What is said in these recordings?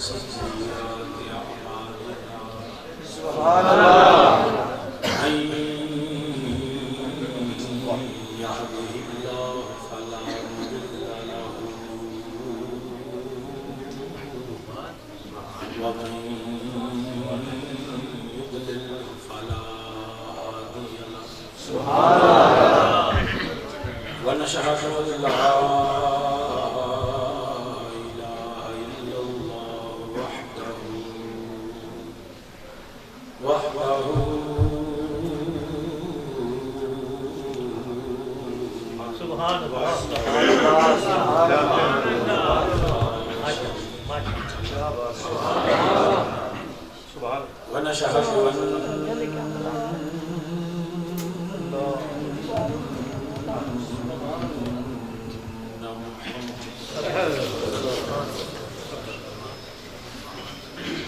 سيئات أعمالنا سبحان الله. من يهده الله فلا مضل له ومن يضلل فلا هادي له. سبحان الله. ونشهد أن لا إله إلا الله وحده سبحان اللہ. ونشهد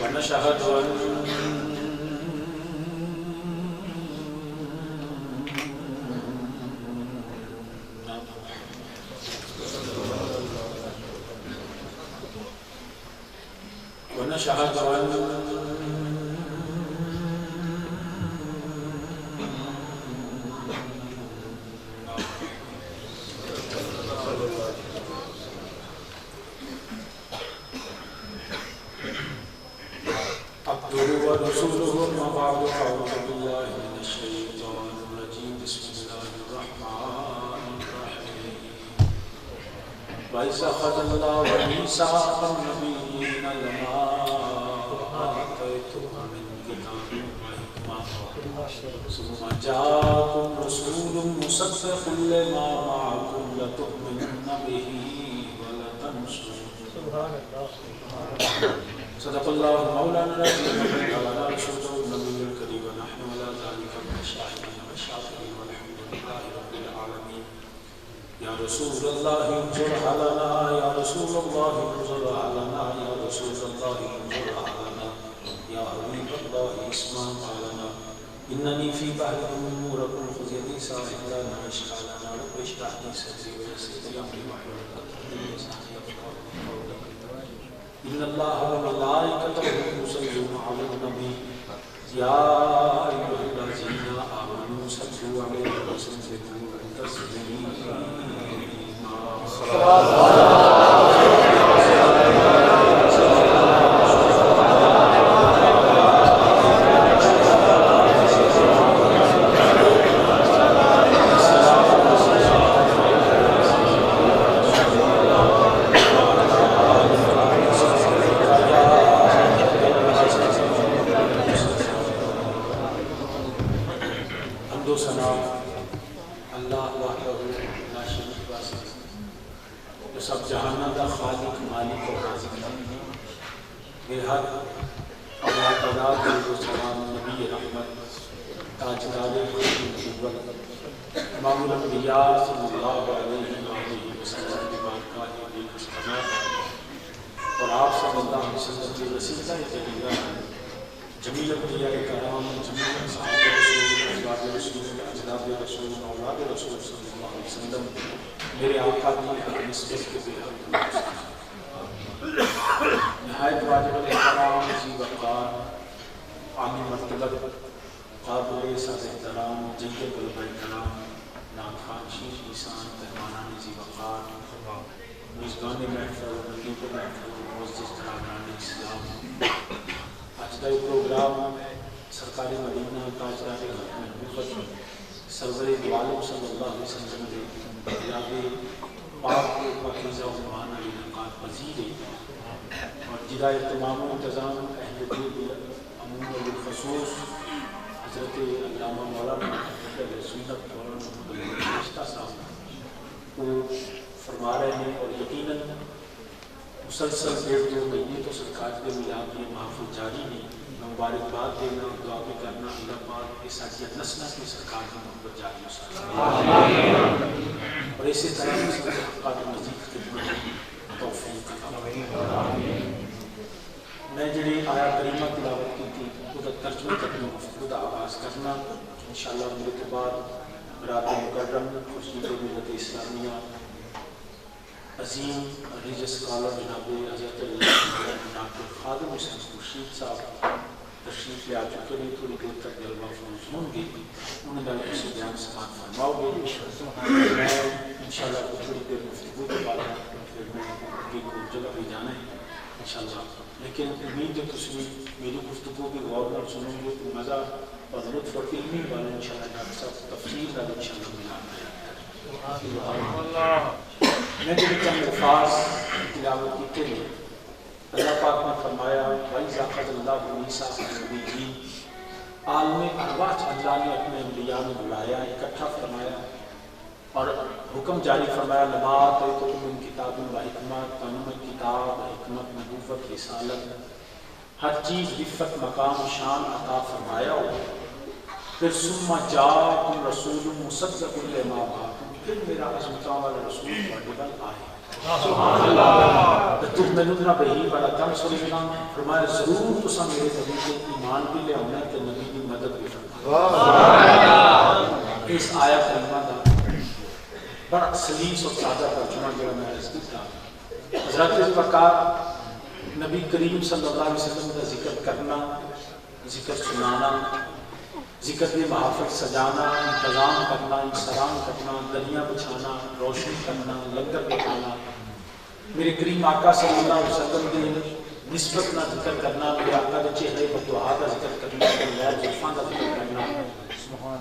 ونشهد ونشهد عبده ورسوله أما بعد فأعوذ بالله من الشيطان الرجيم بسم الله الرحمن الرحيم وإذ أخذ الله ميثاق النبيين لما آتيتكم من كتاب وحكمة ثم جاءكم رسول مصدق لما معكم لتؤمنن به ولتنصرنه. صدق الله مولانا العظيم وعلى رسوله النبي الكريم ونحن على ذلك من الشاهدين والشاكرين والحمد لله رب العالمين. يا رسول الله انظر لنا يا رسول الله انظر لنا يا رسول الله انظر لنا يا حبيب الله اسمع لنا إنني في بحر نوركم خذ يدي ساعدنا اشرح لنا رب اشرح لي صدري ويسر لي أمري واحلل عقدة من لساني يفقهوا قولي. إن الله وملائكته يصلون على النبي يا أيها الذين آمنوا صلوا عليه وسلموا تسليما. حمد و ثنا اللہ وحدہ لا شریک له جو سب جہانوں کا خالق مالک اور رازق ہے. بے حد اللہ تعالیٰ کے سلام نبی رحمت تاجدار نبوت امام الانبیاء صلی اللہ علیہ وسلم کی بارگاہ میں خدمت اور آپ صلی اللہ علیہ وسلم کی وسیلہ طریقہ جمیل انبیاء کرام جمیل صحابہ رسول ازواج رسول اجداد رسول اولاد رسول صلی اللہ علیہ وسلم میرے آقا کی نسبت کے بے حد نہایت واجب الاحترام ذی وقار عامی مرتبت قابل سر احترام جید طلبہ کرام ناخوان شیخ نسان مہمانان ذی وقار میزبان محفل نقیب محفل معزز جنابان اسلام. آج کا یہ پروگرام سرکار مدینہ تاجدار ختم نبوت سرور دو عالم صلی اللہ علیہ وسلم کے یاد پاک و پاکیزہ عنوان علی نقاط پذیر اور جدا اہتمام و انتظام اہل دل عموم بالخصوص حضرت علامہ مولانا سنت مولانا محمد رشتہ صاحب کو فرما رہے ہیں. اور یقیناً مسلسل 1.5-2 مہینے تو سرکار کے میلاد میں محفل جاری نہیں. میں مبارکباد دینا دعا بھی کرنا اللہ پاک کے ساتھ نسل کی سرکار کی محبت جاری ہو سکتی اور اسی طرح حقات مزید خدمت توفیق عطا فرمائے. میں جڑی آیا کریمہ تلاوت کی تھی خود ترجمہ تک میں خود آغاز کرنا انشاءاللہ. میرے کے بعد برات مکرم خورشید ملت اسلامیہ عظیم ریلیجس اسکالر جناب حضرت جناب خادم حسین خورشید صاحب تشریف لے آ چکے ہیں. تھوڑی دیر تک جلوہ افروز ہوں گے, انہیں میں کسی بیان سماعت فرماؤ گے. میں انشاءاللہ تھوڑی دیر گفتگو کے بعد پھر میں کو جگہ پہ جانا ہے انشاءاللہ. لیکن امید ہے کہ میری گفتگو کی غور میں سنیں گے تو مزہ اور لطف اور علمی والے انشاءاللہ ڈاکٹر صاحب تفصیل کا انشاءاللہ ملانا ہے. میں جو چند الفاظ تلاوت کی تھے, اللہ پاک نے فرمایا وَإِذَا أَخَذَ اللَّهُ مِيثَاقَ النَّبِيِّينَ, عالم ارواح اللہ نے اپنے انبیاء میں بلایا, اکٹھا فرمایا اور حکم جاری فرمایا لما آتیتکم من کتاب و حکمت, تمام کتاب حکمت نبوت رسالت ہر چیز رفت مقام شان عطا فرمایا ہو. پھر ثم جاءکم رسول مصدق لما معکم, پھر میرا عظمتوں والا رسول تمہارے آئے. سبحان اللہ. تؤمنون بہ ولتنصرونہ, فرمایا ضرور تساں میرے نبی کے ایمان بھی لے آنا تے نبی کی مدد بھی فرمایا. اس آیت کریمہ دا بڑا سلیس اور تازہ ترجمہ جو میں عرض کیتا. حضرت ذوالفقار نبی کریم صلی اللہ علیہ وسلم کا ذکر کرنا, ذکر سنانا, ذکر کے محافظ سجانا, انتظام کرنا, انسلام کرنا, دنیا بچھانا, روشنی کرنا, لنگر پکانا, میرے کریم آقا صلی اللہ علیہ وسلم کی نسبت نہ ذکر کرنا, میرے آقا کے چہرے بدعا کا ذکر کرنا, غیر زلفاں کا ذکر کرنا,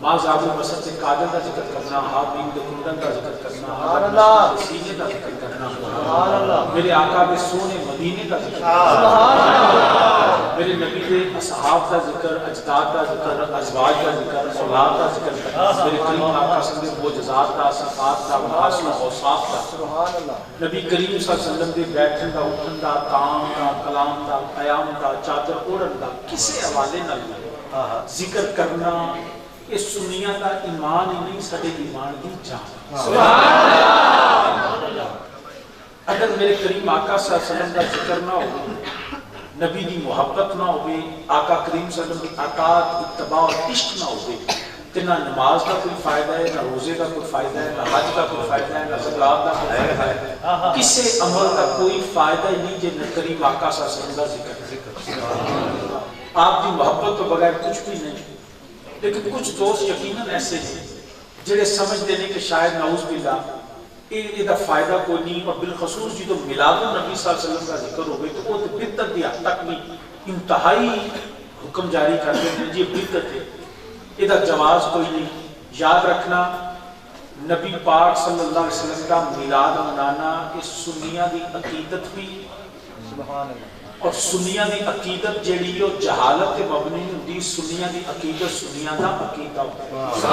بعض آبو بسر سے کاجل کا ذکر کرنا, حابین کے کندن کا ذکر کرنا, سینے کا ذکر کرنا, میرے آقا کے سونے مدینے کا ذکر کرنا, میرے نبی کے اصحاب کا ذکر, اجداد کا ذکر, ازواج کا ذکر, اولاد کا ذکر کرنا, میرے کریم آقا صلی اللہ معجزات کا, صفات کا, محاسن و اوصاف کا, نبی کریم صلی اللہ علیہ وسلم کے بیٹھن کا, اٹھن کا, کام کا, کلام کا, قیام کا, چادر اوڑھن کا, کسی حوالے نہ ذکر کرنا. یہ سنیاں کا ایمان ہی نہیں, سارے ایمان کی جان. اگر میرے کریم آقا صلی اللہ علیہ وسلم کا ذکر نہ ہو, نبی دی محبت نہ ہوئے, آقا کریم صلی اللہ علیہ وسلم کی اطاعت, اتباع اور عشق نہ ہوئے, تو نہ نماز کا کوئی فائدہ ہے, نہ روزے کا کوئی فائدہ ہے, نہ حج کا کوئی فائدہ ہے, نہ زکات کا کوئی فائدہ ہے, کسی عمل کا کوئی فائدہ ہی نہیں جن کریم آقا صلی اللہ علیہ وسلم کا ذکر. آپ کی محبت تو بغیر کچھ بھی نہیں. لیکن کچھ دوست یقیناً ایسے ہیں جڑے سمجھ دینے کہ شاید نعوذ باللہ یہ فائدہ کوئی نہیں, اور بالخصوص جی تو میلاد النبی صلی اللہ علیہ وسلم کا ذکر ہو گئی تو وہ تو بدعت دی حد تک بھی انتہائی حکم جاری کرتے ہیں یہ بدعت ہے, یہ جواز کوئی نہیں. یاد رکھنا نبی پاک صلی اللہ علیہ وسلم کا میلاد منانا اس سنیہ دی عقیدت بھی, اور سنیہ دی عقیدت جیڑی ہو جہالت کے مبنی ہوندی, سنیہ دی عقیدت سنیہ دا عقیدہ ہوتا.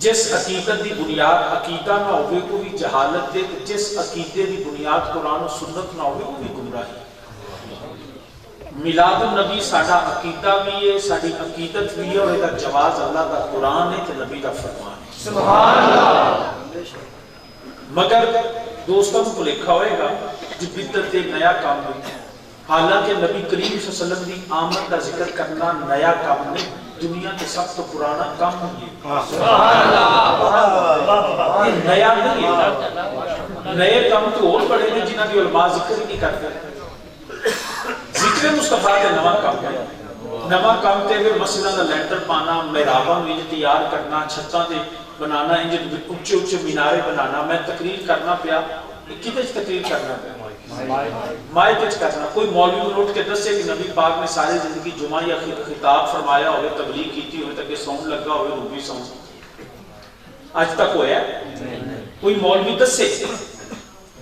جس عقیدت دی بنیاد عقیدہ نہ ہوئے کو بھی جہالت دے, جس عقیدے دی بنیاد قرآن و سنت نہ ہوئے کو بھی گمراہی. میلاد النبی ساڈا عقیدہ بھی ہے, ساڈی عقیدت بھی ہے, اور یہ جواز اللہ دا قرآن ہے کہ نبی دا فرمان ہے. سبحان اللہ. مگر دوستوں کو لکھا ہوئے گا جو بدعت ایک نیا کام ہے, حالانکہ نبی کریم صلی اللہ علیہ وسلم کی آمد کا ذکر کرنا نیا کام نہیں, دنیا کے سب تو پرانا کام ہے. یہ نیا نہیں ہے, نئے کام تو اور بڑے ہیں جنہاں کی علماء ذکر نہیں کرتے. ذکر مصطفیٰ کے نواں کام ہے, نواں کام تے ہوئے مسجدہ دا لینٹر پانا, محراباں بھی تیار کرنا, چھتاں تے بنانا, انجن اونچے اونچے مینارے بنانا. میں تقریر کرنا پیا, کدھر تقریر کرنا پیا, مائک کرنا. کوئی مولوی اٹھ کے دسے کہ نبی پاک نے ساری زندگی جمعہ یا خطاب فرمایا ہوئے, تبلیغ کیتی ہوئے, تک ساؤنڈ لگا ہوئے, روبی ساؤنڈ آج تک ہویا ہے؟ کوئی مولوی دسے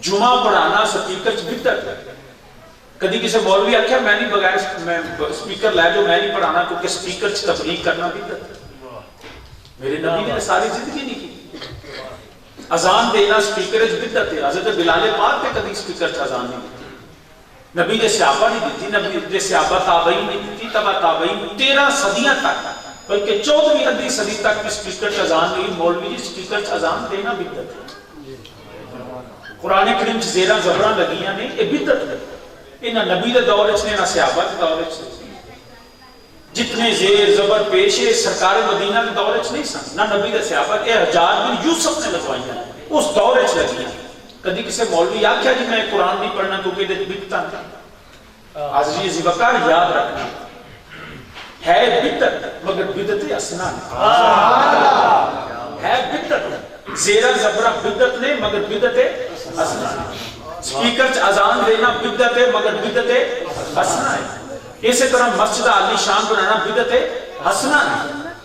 جمعہ پڑھانا سپیکر بدعت ہے. کدی کسی مولوی آکھیا میں نہیں بغیر سپیکر لے جو میں نہیں پڑھانا کیونکہ سپیکر تبلیغ کرنا بدعت ہے. میرے نبی نے ساری زندگی نہیں کی. اذان دینا سپیکر بدعت ہے. حضرت بلال پاک نے کبھی سپیکر سے اذان نہیں دیتی, نبی نے صحابہ نہیں دیتی, نبی نے صحابہ تابعین نہیں دیتی, تبع تابعین 13 صدیاں تک, بلکہ 14ویں صدی تک بھی سپیکر سے اذان نہیں. مولوی جی سپیکر سے اذان دینا بدعت ہے. قرآن کریم سے زیرہ زبراں لگیاں نہیں, یہ بدعت ہے. انہاں نبی دے دور وچ نے, نہ صحابہ دے دور وچ. جتنے زیر زبر پیشے سرکار مدینہ کے دور چ نہیں سن، نہ نبی دے صحابہ، یہ حجاج بن یوسف نے لگوائی ہیں، اس دور چ لگی۔ کدی کسی مولوی آخیا جی میں قرآن نہیں پڑھنا کیونکہ یہ بدعتاں ہیں؟ حاضری ذی وقار یاد رکھنا ہے بدعت مگر بدعت اسنا ہے، بدعت زیرہ زبرہ بدعت نہیں مگر بدعت اسنا ہے، سپیکر چ اذان دینا بدعت ہے مگر بدعت اسنا ہے، اسی طرح مسجد عالی شان بنانا بدعت حسنہ ہے۔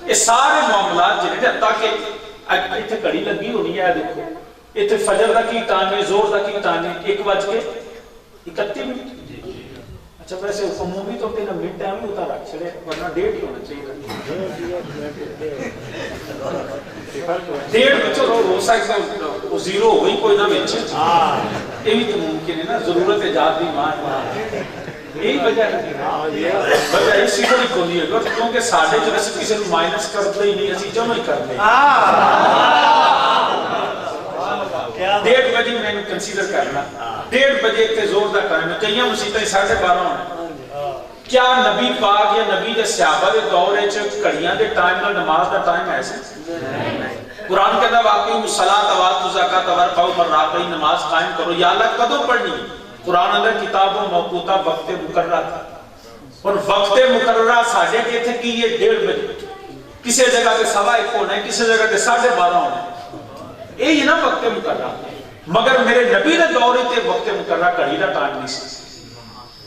یہ سارے معاملات جنہیں حتیٰ کہ اتنے گھڑی لگی ہونی ہے، دیکھو اتنے فجر دا کی ٹائم ہے، زور دا کی ٹائم ہے، 1:31 اچھا ویسے عمومی طور پہ منٹ ٹائم ہی ہوتا رکھ چھڑے ورنہ 1:30 ہی ہونا چاہیے، 1:30 بچوں ہو سکتا ہے زیرو ہوئی کوئی نہ بچے، یہ بھی تو ممکن ہے نا، ضرورت ایجاد بھی مان یہی وجہ ہے، وجہ اسی کو نہیں کھولی ہے کیونکہ ساڑھے جو ایسے کسی نے مائنس کرتے ہی نہیں، اسی جمع ہی کرتے ہیں۔ 1:30 بجے میں نے کنسیڈر کرنا، 1:30 بجے تے زور دا ٹائم ہے، کئیاں مسیطیں 12:30 ہونے۔ کیا نبی پاک یا نبی دے صحابہ دے دور ہے کڑیاں دے ٹائم نہ نماز دا ٹائم ایسے؟ قرآن کے اندر واقعی الصلاۃ وآتوا الزکاۃ وارکعوا مع الراکعین، نماز قائم کرو، یا اللہ کدوں پڑھنی؟ قرآن اندر کتاب و موقوتہ وقت مقررہ تھا، اور وقت مقررہ ساڑھے کے تھے کہ یہ 1:30 بجے، کسی جگہ پہ 1:15 ہونا ہے، کسی جگہ پہ 12:30 ہونا ہے، یہ نا وقت مقررہ۔ مگر میرے نبی نے دورے تے وقت مقررہ کڑی دا ٹائم نہیں سی،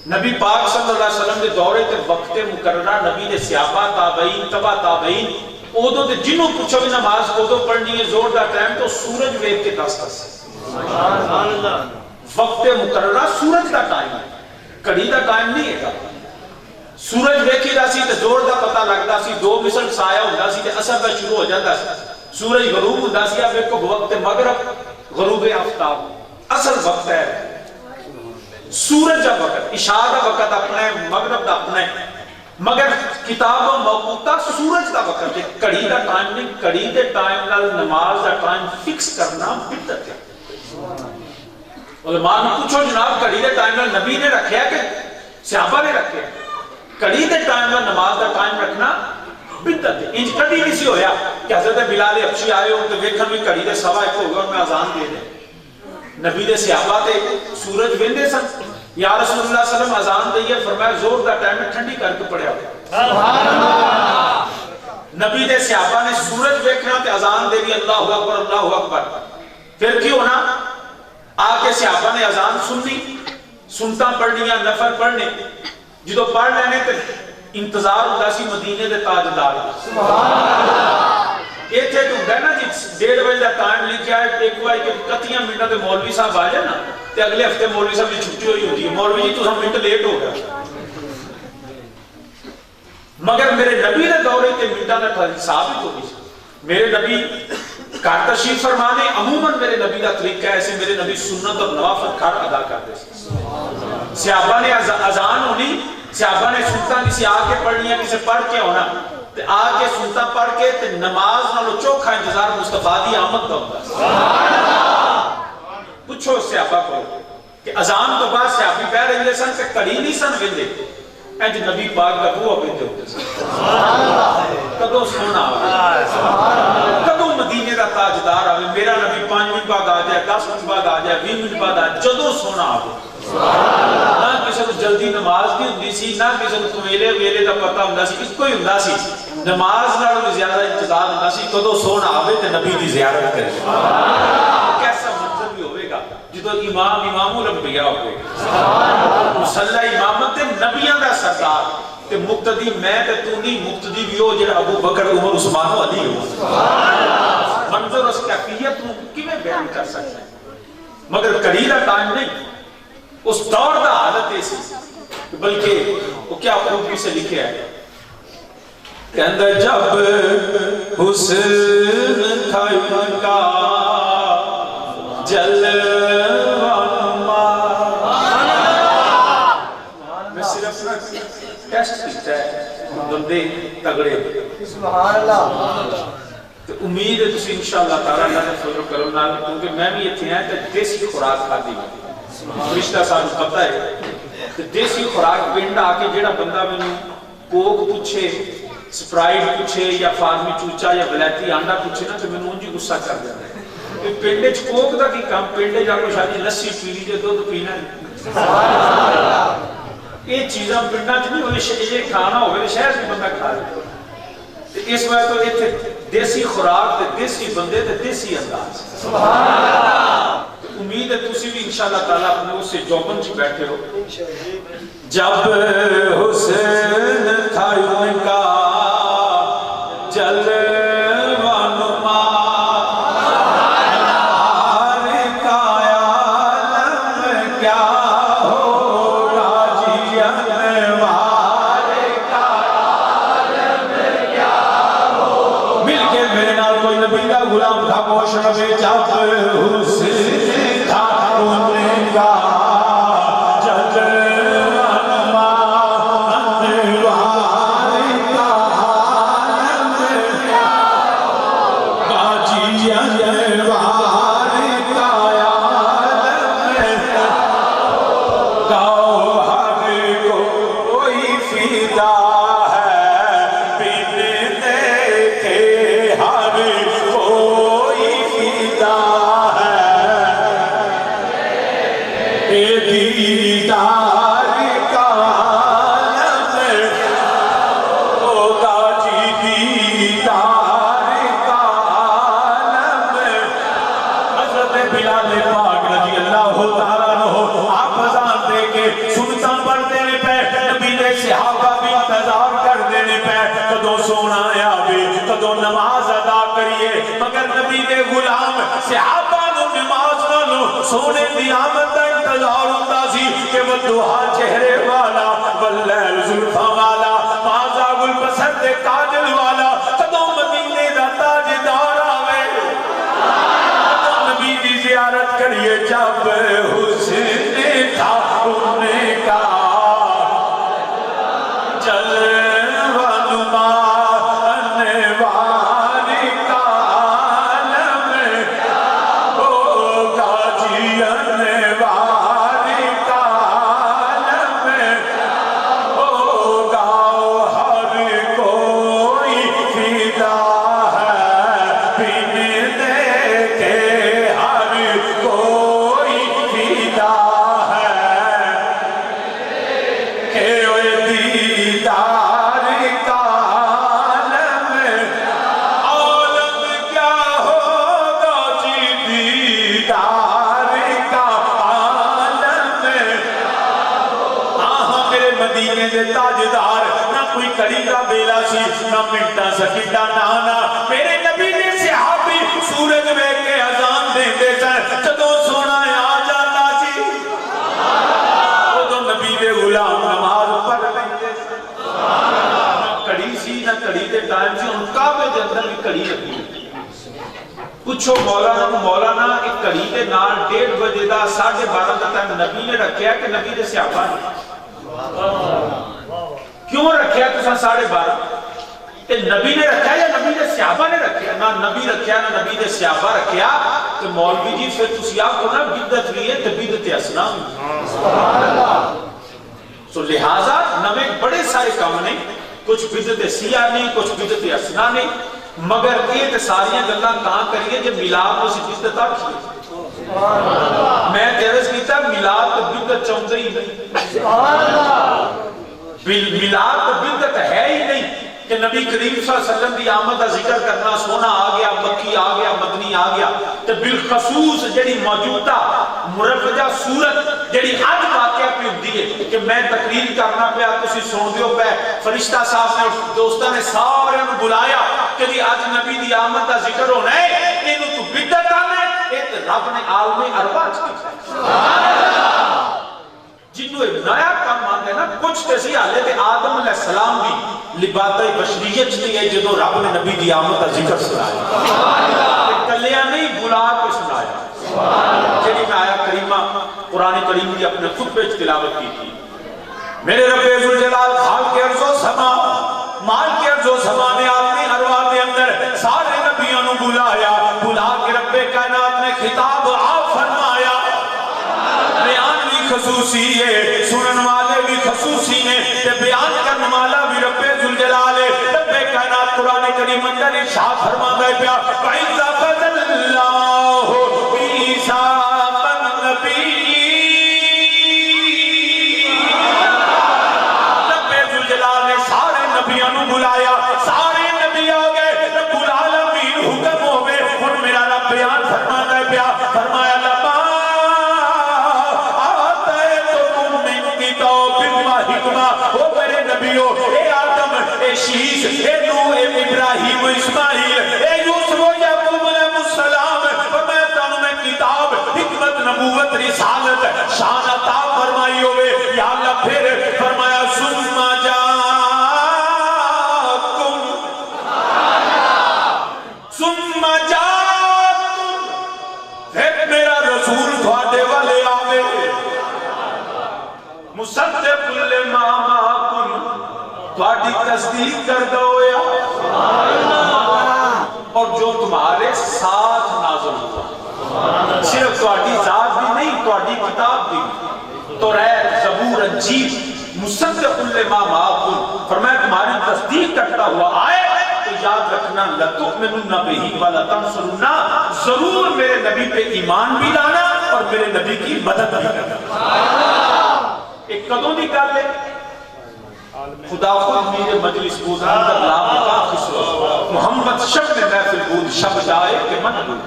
نبی پاک صلی اللہ علیہ وسلم دے دورے تے وقت مقررہ، نبی دے صحابہ تابعین تبع تابعین اودوں تے جنوں پوچھو بھی نماز کدوں پڑھنی ہے زور دا ٹائم تو سورج ویکھ کے دس سبحان اللہ، وقت مقررہ سورج دا ٹائم ہے، کڑی دا ٹائم نہیں ہے گا۔ سورج ویکھی دا سی تے زور دا پتہ لگدا سی، 2 مثل سایہ ہوندا سی تے اثر دا شروع ہو جاندا سی، سورج غروب ہوندا سی، اب ویکھو وقت مغرب غروب آفتاب اصل وقت ہے، سورج دا وقت، عشاء دا وقت اپنا ہے، مغرب دا اپنا ہے، مگر کتاب و موقوتہ سورج دا وقت ہے، کڑی دا ٹائم نہیں۔ کڑی دے ٹائم نال نماز دا ٹائم فکس کرنا بدعت ہے۔ علماء نے پوچھو جناب کڑی دے ٹائم نال نبی نے رکھیا کہ صحابہ نے رکھیا؟ کڑی دے ٹائم نال نماز دا ٹائم رکھنا بدعت ہے۔ انج کبھی نہیں سی ہویا کہ حضرت بلال حبشی آئے ہو تو ویکھن بھی کڑی دے 1:15 ہو گیا اور میں اذان دے دیں، نبی دے صحابہ تے سورج ویندے سن، یا رسول اللہ صلی اللہ علیہ وسلم اذان دئیے، فرمایا زور دا ٹائم ہے ٹھنڈی کر کے پڑھیا سبحان اللہ۔ نبی دے صحابہ نے سورج ویکھنا تے اذان دے دی اللہ اکبر اللہ اکبر، پھر کیوں ہونا آکے صحابہ نے اذان سننی، سنتا پڑھنیاں نفر پڑھنے، جدو پڑھ لینے تے انتظار ہوتا سی مدینے دے تاجدار سبحان اللہ۔ یہ تھے تو گئے نا جی 1:30 بجے دا ٹائم لکھیا ہے، ایک بار کہ کتیاں منٹوں تے مولوی صاحب آ جائے نا تے اگلے ہفتے مولوی صاحب کی چھٹی ہوئی ہوتی ہے، مولوی جی تو ہم منٹ لیٹ ہو گیا، مگر میرے نبی نے دورے تے منٹاں دا حساب ہی کوئی نہیں۔ میرے نبی گھر تشریف فرمانے عموماً میرے نبی کا طریقہ ہے، ایسے میرے نبی سنت اور نوافل گھر ادا کرتے ہیں۔ صحابہ نے اذان ہونی، صحابہ نے سنتا کسی آ کے پڑھنی ہے، کسی پڑھ کے ہونا، آ کے سنتا پڑھ کے نماز نالو چوکھا انتظار مصطفیٰ دی آمد کا ہوتا ہے۔ پوچھو صحابہ کو کہ اذان تو بعد صحابی پہ رہے سن کہ کڑی نہیں سن ویندے، انج نبی پاک کا بوہ ویندے ہوتے سن، کدوں سونا آوے، کدوں مدینے کا تاجدار آوے، میرا نبی 5 منٹ بعد آ جائے، 10 منٹ بعد آ جائے، 20 منٹ بعد آ جائے، جدوں سونا آوے، نہ کسی کو جلدی نماز بھی ہوندی سی، نہ کسی کو ویلے دا پتہ ہوندا سی، اس کو ہی ہوندا سی نماز نالوں زیادہ انتظار ہوندا سی کدوں سونا آوے تے نبی دی زیارت کرے۔ کیسا منظر بھی ہوئے گا جدو امام الانبیاء ہوئے گا، مصلی امامت نبیاں دا سردار تے مقتدی میں تے تو نہیں، مقتدی بھی ہو جڑا ابو بکر عمر عثمان و علی ہو، منظر اس کیفیت کو کیویں بیان کر سکتے ہیں؟ مگر کڑی دا ٹائم نہیں، اس دور دا حالت ایسی، بلکہ وہ کیا خوبی سے لکھے ہے کہندہ جب حسن تھا ان کا جلوہ نما، میں صرف ٹیسٹ کیتا ہے بندے تگڑے سبحان اللہ، تو امید ہے تسی انشاءاللہ تعالیٰ اللہ نے فضل و کرم نال، کیونکہ میں بھی اتنے آئے تو دیسی خوراک کھاتی فرشتہ صاحب پتہ ہے کہ دیسی خوراک پنڈ آ کے جیڑا بندہ میں کوک پوچھے سپرائٹ پوچھے یا فارمی چوچا یا ولایتی آنڈا پوچھے نا تو میں انجی غصہ کر دیتا ہے پنڈے کوک دا کی کام پنڈے جا کو شادی لسی پیلی جو دودھ پینا یہ چیزاں پنڈا چ نہیں ہوئی یہ کھانا ہوئے شہر سے بندہ کھا لے اس وقت تو یہ دیسی خوراک تے دیسی بندے تے دیسی انداز امید ہے تسی بھی انشاءاللہ تعالیٰ اپنے اس سے جوبن چ بیٹھے ہو جب حسین تھا ان کا جلوہ نما ہر کا عالم کیا ہوگا جی انوار کا عالم کیا ہوگا مل کے میرے نال کوئی نبی کا غلام خاموش رہے جب حسین تھا ان کا سونے دی آمد کا انتظار ہوتا سی کہ وہ دوہا چہرے والا واللیل زلفا والا مازا گل بسر دے کاجل والا کدوں مدینے دا تاجدار آوے کدوں نبی دی زیارت کریے جب حسین تھا انہیں کا جلوہ نما منٹا سکیٹا نانا میرے نبی نے صحابی سورج میں کے اذان دے دے سن جدو سونا آ جانا سی وہ تو نبی دے غلام نماز پڑھ لیں نہ کڑی سی نہ کڑی دے ٹائم سی ان کعبے دے اندر بھی کڑی لگی پوچھو مولانا ایک کڑی دے نال 1:30 بجے دا 12:30 دا ٹائم نبی نے رکھیا کہ نبی دے صحابہ نے کیوں رکھیا تو 12:30 نبی نے رکھا یا نبی نے صحابہ نے رکھا نہ نبی رکھا نہ نبی نے صحابہ رکھا کہ مولوی جی پھر تسی آپ کو نا بدت بھی ہے تو بدت اسلام سو لہٰذا نویں بڑے سارے کام نہیں کچھ بدت سیاہ نہیں کچھ بدت اسنا نہیں مگر یہ ساری گلاں کہاں کریے جب میلاد کو بدت آکھیے میں تیرس کیتا میلاد تو بدت چاہتا ہی نہیں میلاد تو بدت ہے ہی نہیں کہ نبی کریم صلی اللہ علیہ وسلم دی آمد کا ذکر کرنا سونا آ گیا مکی آ گیا مدنی آ گیا تو بالخصوص جڑی موجودہ مروجہ صورت جڑی آج واقعہ پہ ہوتی ہے کہ میں تقریر کرنا پہ تسی سن دیو پہ فرشتہ صاحب نے دوستہ نے سارے انہوں بلایا کہ دی آج نبی دی آمد کا ذکر ہونا ہے انہوں تو بدت آنا ہے ایک رب نے عالم ارواج کی جنہوں ایک نیا کام آتے ہیں نا کچھ تیسی آلے تھے آدم علیہ السلام بھی لبادہ بشریت نہیں ہے جنہوں رب نے نبی دی آمد کا ذکر سنایا کلیاں نہیں بلا کے سنایا جنہی میں آیا کریمہ قرآن کریم کی اپنے خطبے تلاوت کی تھی میرے رب عزوجلال خال کے عرض و سما مال کے عرض و سما نے آدمی ارواح کے اندر سارے نبیوں نے بلا کے رب کائنات نے خطاب آپ فرمایا بیان بھی خصوصی ہے سنن والے بھی بھی خصوصی نے تے بیان کرنے والا بھی رب ذوالجلال ہے رب کائنات قرآن کریم اندر ارشاد فرماتا ہے پیا وَإِذَا أَخَذَ اللَّهُ مِيثَاقَ النَّبِيِّينَ بلایا سارے نبی آگئے رب العالمین حکم ہوئے اور میرا رب بیان فرماتا ہے پیا فرمایا لما آتیتکم من کتاب و حکمہ او میرے نبیوں اے آدم اے شیش اے نوح اے ابراہیم و اسماعیل اے یوسف و یعقوب علیہ السلام فرمایا تانوں میں کتاب حکمت نبوت رسالت شان عطا فرمائی ہوئے یا اللہ پھر فرمایا ثم مصدق لما معکم تھوڑی تصدیق کر دو یا اور جو تمہارے ساتھ نازل ہوا صرف تھوڑی ذات بھی نہیں تھوڑی کتاب بھی توریت زبور انجیل مصدق لما معکم فرمایا تمہاری تصدیق کرتا ہوا آئے تو یاد رکھنا لَتُؤْمِنُنَّ بِهِ وَلَتَنْصُرُنَّهُ ضرور میرے نبی پہ ایمان بھی لانا اور میرے نبی کی مدد بھی کرنا ایک قدوں دی کر لے خدا خود میرے مجلس بود اندر لام کا خسرو محمد شب میں محفل بود شب جائے کہ من بود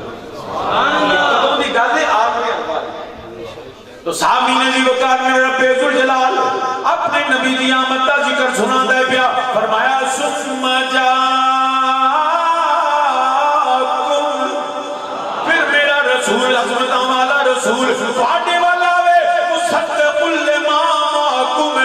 ایک قدوں دی کر لے آگے تو سامین علی وقار میرے رب ذوالجلال اپنے نبی دی آمد کا ذکر سنا دے پیا فرمایا ثم جاءکم پھر میرا رسول عظمت والا رسول فاٹے والا مصدق لما معکم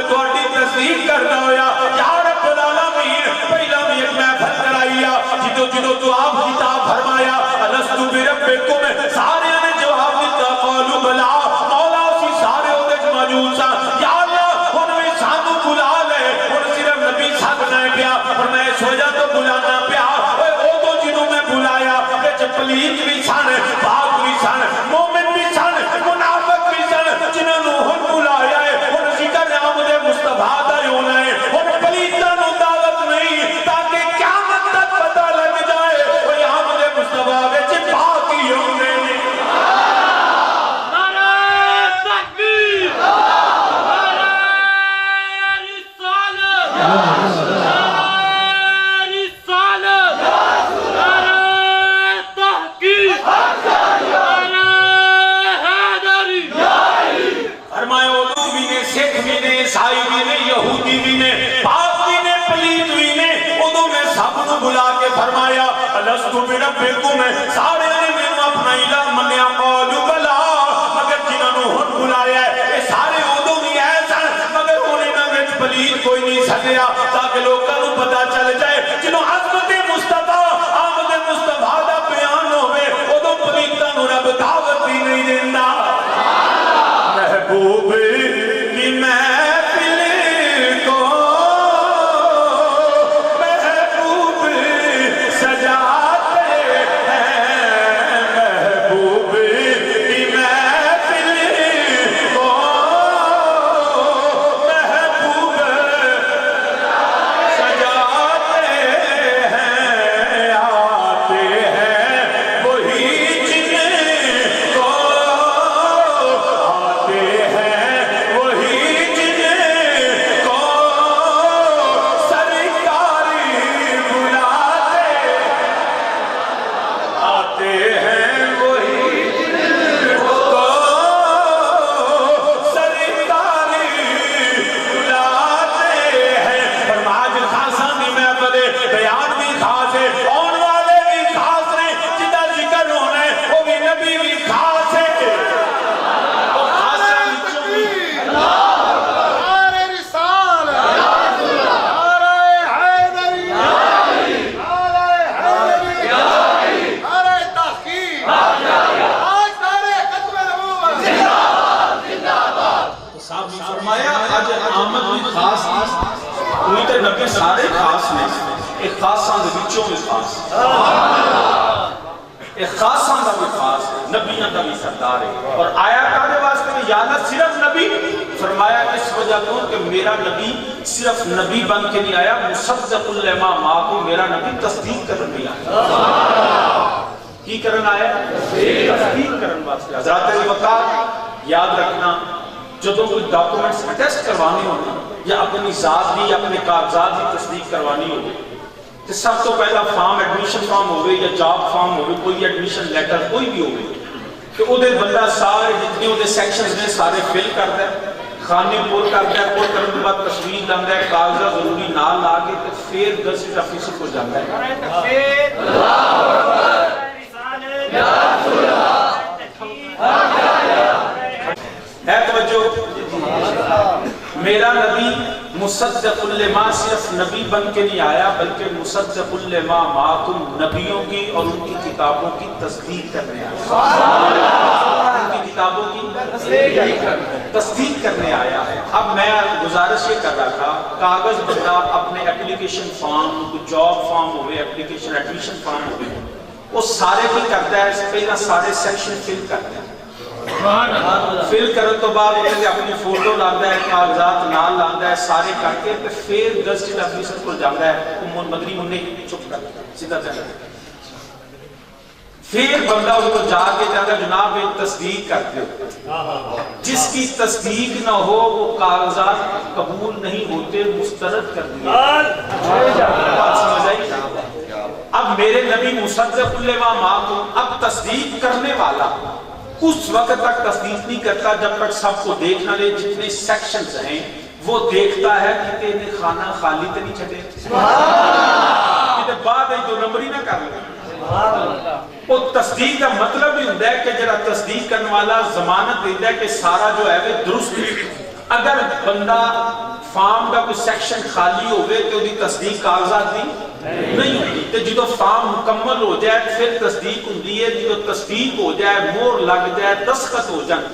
تھوڑی تصدیق کرنا ہویا یا رب العالمین پہلا بھی ایک محفل کرائیا جدو تو آپ کتاب فرمایا الستو بربکم سارے نے جواب دیتا قالوا بلا مولا سی سارے ہوتے موجود سا یا اللہ ان میں سانو بلا لے ان صرف نبی ساتھ نہ پیا اور میں سوچا تو بلانا پیا او تو جنہوں میں بلایا پلیت بھی سن پاک بھی سن مومن بھی سن منافق بھی سن جنہوں نے ہن بلایا ہے اور ذکر آمد مصطفیٰ دا ہونا ہے اور پلیتہ نو دعوت نہیں تاکہ قیامت تک پتہ لگ جائے وہ آمد مصطفیٰ ویچے پاکی ہونے نعرہ تکبیر نعرہ رسالت نعرہ رسالت نعرہ تحقیق نعرہ حیدری فرمایا اردو بھی نے سکھ بھی نے عیسائی بھی نے یہودی بھی نے پاک بھی نے پلیت بھی نے اردو میں سب کو بلا کے فرمایا الستو بربکم سارے نے میں اپنا الہ منیا قالوا بلا مگر جنہوں نے ہن بلایا ہے یہ سارے اردو بھی ایسا مگر انہیں نہ وچ پلیت کوئی نہیں سکیا تاکہ لوگوں کو پتہ چل جائے جنہوں عظمت مصطفیٰ آمد مصطفیٰ دا بیان ہوئے اردو پلیتہ نو رب دعوت بھی نہیں دینا محبوب کی محفل کو محبوب سجاتے ہیں محبوب کی محفل کو محبوب سجاتے ہیں آتے ہیں وہی جن کو نبی سارے خاص نے ایک خاصاں دے بچوں میں خاص ایک خاصاں دا بھی خاص نبیاں دا بھی سردار ہے اور آیا کارے واسطے کہ یا اللہ صرف نبی؟ فرمایا اس وجہ کو کہ میرا نبی صرف نبی بن کے نہیں آیا، مصدق لما معکم، میرا نبی تصدیق کرنے بھی آیا۔ کی کرنا آیا؟ تصدیق کرنے واسطے۔ حضرات علی وقار یاد رکھنا، جدوں کوئی ڈاکومنٹس اٹیسٹ کروانی ہونا یا اپنی ذات بھی اپنے کاغذات بھی تصدیق کروانی ہوگی تو سب تو پہلا فارم ایڈمیشن فارم ہوگی یا جاب فارم ہوگی، کوئی ایڈمیشن لیٹر کوئی بھی ہوگی، تو وہ بندہ سارے جتنے وہ سیکشنز میں سارے فل کرتا ہے، خانے پور کرتا ہے، پور کرنے کے بعد تصویر لاتا ہے، کاغذات ضروری نال لا کے تو پھر گزٹ آفیسر کو جاتا ہے۔ ہے توجہ؟ میرا نبی مصدق لما صرف نبی بن کے نہیں آیا بلکہ مصدق لما معکم، نبیوں کی اور ان کی کتابوں کی تصدیق کرنے آیا، ان کی کتابوں کی تصدیق کرنے آیا ہے۔ اب میں گزارش یہ کر رہا تھا، کاغذ بندہ اپنے اپلیکیشن فارم، جاب فارم ہوئے، اپلیکیشن ایڈمیشن فارم ہوئے، وہ سارے بھی کرتا ہے، پہلا سارے سیکشن فل کرتا ہے، فل کرنے تو بعد اپنی فوٹو لاتا ہے، کاغذات نال لاتا ہے، سارے کر کے پھر گزٹ آفیسر کو جاتا ہے، مدری منہ چپ کر سیدھا جاتا ہے، پھر بندہ اس کو جا کے جاتا ہے، جناب ایک تصدیق کرتے ہو، جس کی تصدیق نہ ہو وہ کاغذات قبول نہیں ہوتے، مسترد کر دیا۔ بات سمجھ آئی؟ اب میرے نبی مصدق لما معکم، اب تصدیق کرنے والا اس وقت تک تصدیق نہیں کرتا جب تک سب کو دیکھنا لے، جتنے سیکشنز ہیں وہ دیکھتا ہے کہ تینے خانہ خالی تے نہیں چھڑے، کہ بعد ہے جو نمبری نہ کر لے۔ وہ تصدیق کا مطلب ہی ہوتا ہے کہ جرا تصدیق کرنے والا ضمانت دیتا ہے کہ سارا جو ہے وہ درست ہے۔ اگر بندہ فارم کا کوئی سیکشن خالی ہوئے تو دی تصدیق کاغذات دی نہیں ہوتی، تو جدو فارم مکمل ہو جائے پھر تصدیق ہوتی ہے، جدو تصدیق ہو جائے، مور لگ جائے، دستخط ہو جائے،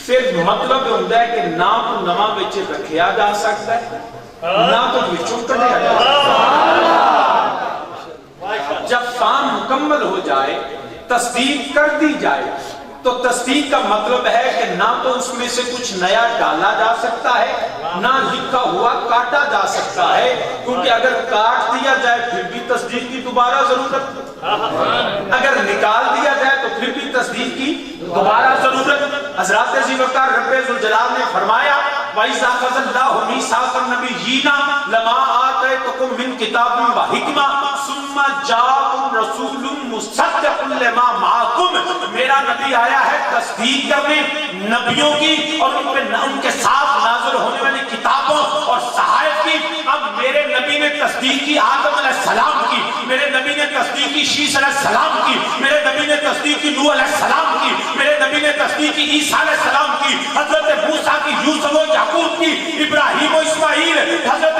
پھر مطلب ہوتا ہے کہ نہ تو نواں بچے رکھیا جا سکتا ہے نہ تو بچوں کٹیا جا سکتا ہے۔ جب فارم مکمل ہو جائے، تصدیق کر دی جائے، تو تصدیق کا مطلب ہے کہ نہ تو اس میں سے کچھ نیا ڈالا جا سکتا ہے، نہ لکھا ہوا کاٹا جا سکتا ہے، کیونکہ اگر کاٹ دیا جائے پھر بھی تصدیق کی دوبارہ ضرورت، اگر نکال دیا جائے تو پھر بھی تصدیق کی دوبارہ ضرورت۔ حضرات عزیز وقار رب ذوالجلال نے فرمایا وَإِذَا أَخَذَ اللَّهُ مِيثَاقَ النَّبِيِّينَ لَمَا آتَيْتُكُم مِّن كِتَابٍ وَحِكْمَةٍ ثُمَّ جَاءَكُمْ رَسُولٌ مُصَدِّقٌ لِّمَا مَعَكُمْ، میرا نبی آیا ہے تصدیق کرنے نبیوں کی اور ان کے ساتھ نازل ہونے والی کتابوں اور صحائف کی۔ اب میرے نبی نے تصدیق کی آدم علیہ السلام کی، میرے نبی نے تصدیق کی شیس علیہ السلام کی، میرے نبی نے تصدیق کی نوح علیہ السلام کی، میرے نبی نے تصدیق کی عیسیٰ علیہ السلام کی، حضرت موسیٰ کی، یوسف و یعقوب کی، ابراہیم و اسماعیل، حضرت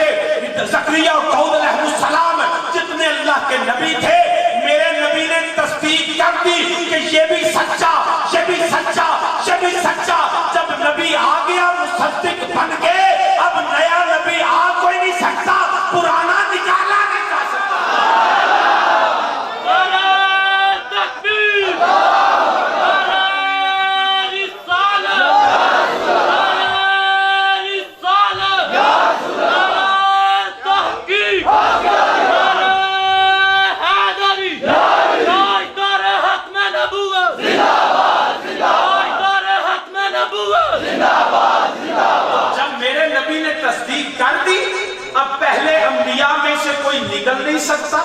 زکریا اور داؤد علیہ السلام، جتنے اللہ کے نبی تھے میرے نبی نے تصدیق کر دی کہ یہ بھی سچا، یہ بھی سچا، یہ بھی سچا۔ جب نبی آ گیا مصدق بن کے، اب نیا نبی آ کوئی نہیں سکتا، پرانا نکالا نہیں جا سکتا۔ نعرہ تکبیر، نعرہ رسالت، نعرہ رسالت، نعرہ تحقیق، نعرہ حیدری، پائیدار حتم نبوت، پائیدار حتم نبوت۔ جب میرے نبی نے تصدیق کر دی، اب پہلے انبیاء میں سے کوئی نکل نہیں سکتا،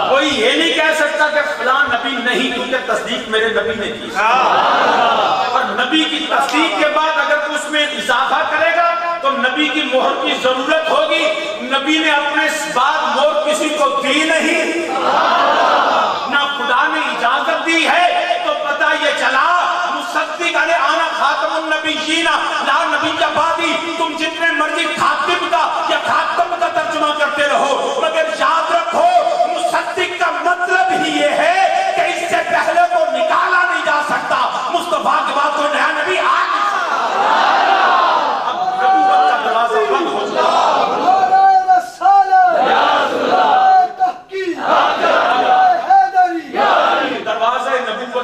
کوئی یہ نہیں کہہ سکتا کہ فلاں نبی نہیں، کیونکہ تصدیق میرے نبی نے کی۔ اور نبی کی تصدیق کے بعد اگر تو اس میں اضافہ کرے گا تو نبی کی مہر کی ضرورت ہوگی۔ نبی نے اپنے بعد مہر کسی کو دی نہیں، نہ خدا نے اجازت دی ہے، تو پتہ یہ چلا مصدق علیہ آنا خاتم النبیین لا نبی بعدی۔ تم جتنے مرضی خاتم کا یا خاتم کا ترجمہ کرتے رہو، مگر یاد رکھو مصدق کا مطلب ہی یہ ہے کہ اس سے پہلے کو نکالا نہیں جا سکتا، مصطفیٰ کے بعد کوئی نیا نبی آ نہیں سکتا۔ اب نبوت کا دروازہ بند ہو چکا، دروازہ نبوت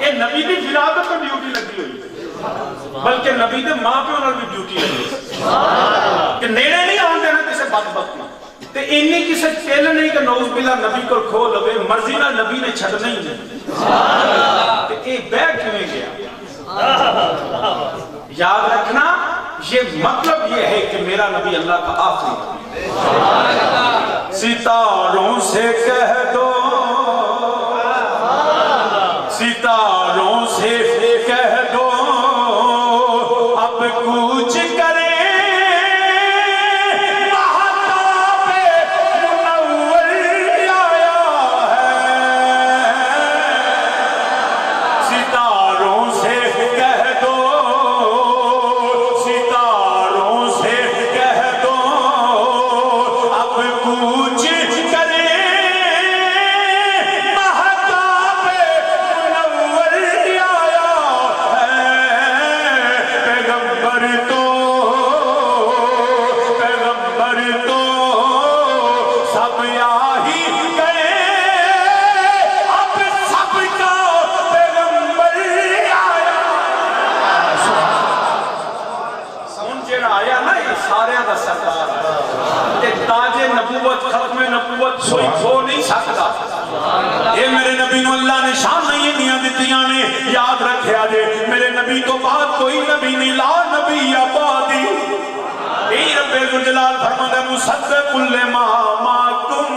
یہ نبی دی ولادت پر ڈیوٹی لگی ہوئی بلکہ نبی دے ماں پہ انہوں بھی ڈیوٹی لگی کہ نیڑے نہیں آن دینا کسے بدبخت میں تے انی کسے چیل نہیں کہ نعوذ باللہ نبی کو کھو لوے مرضی نہ نبی نے چھڑ نہیں ہے تے ایک بیگ کیوں گیا یاد رکھنا یہ مطلب یہ ہے کہ میرا نبی اللہ کا آخری ستاروں سے کہہ دو ستاروں سے کہہ دو اب کچھ کریں مہتاب منور آیا ہے ستاروں سے کہہ دو ستاروں سے کہہ دو اب کچھ کریں مہتاب منور آیا ہے پیغمبر تو سب آ ہی گئے اب سب کا پیغمبر آیا سن جڑا آیا نا یہ سارے دا سردار کہ تاج نبوت ختم نبوت کوئی کھو نہیں سکتا یہ میرے نبی نو اللہ نے شان نہیں دیا دیتیاں نے یاد رکھے آجے میرے نبی تو بعد کوئی نبی نہیں لا نبی آبادی اے رب ذوالجلال فرماتا ہے مصدق لما معکم